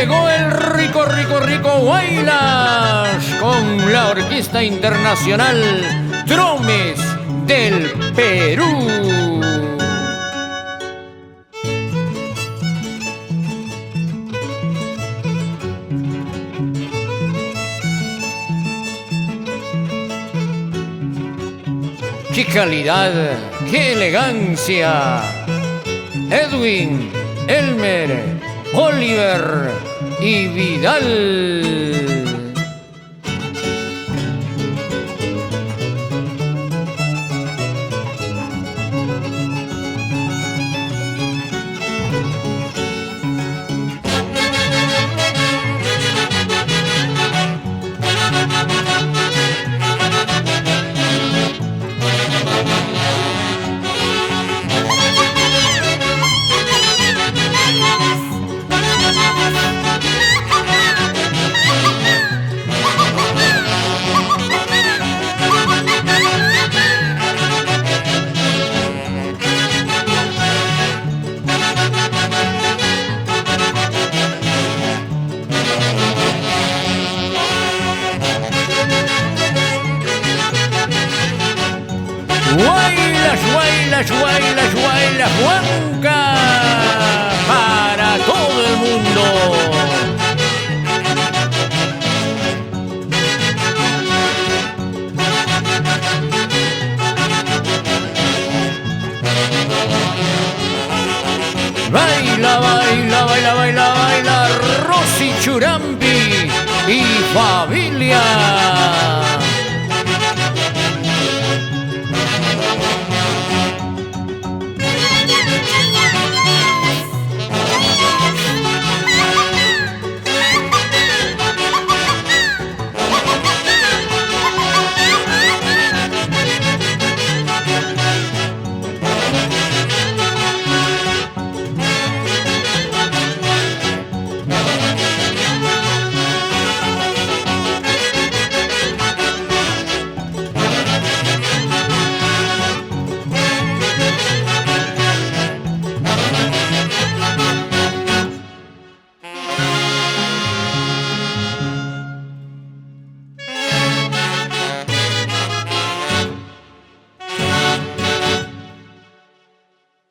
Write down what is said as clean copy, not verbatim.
Llegó el rico, rico, rico Huaylas con la Orquesta Internacional Tromes del Perú. ¡Qué calidad! ¡Qué elegancia! Edwin, Elmer, Oliver y Vidal. Huaylas, Huaylas, Huaylas, Huaylas, Huanca para todo el mundo. Baila, baila, baila, baila, baila, Rosy Churambi y familia.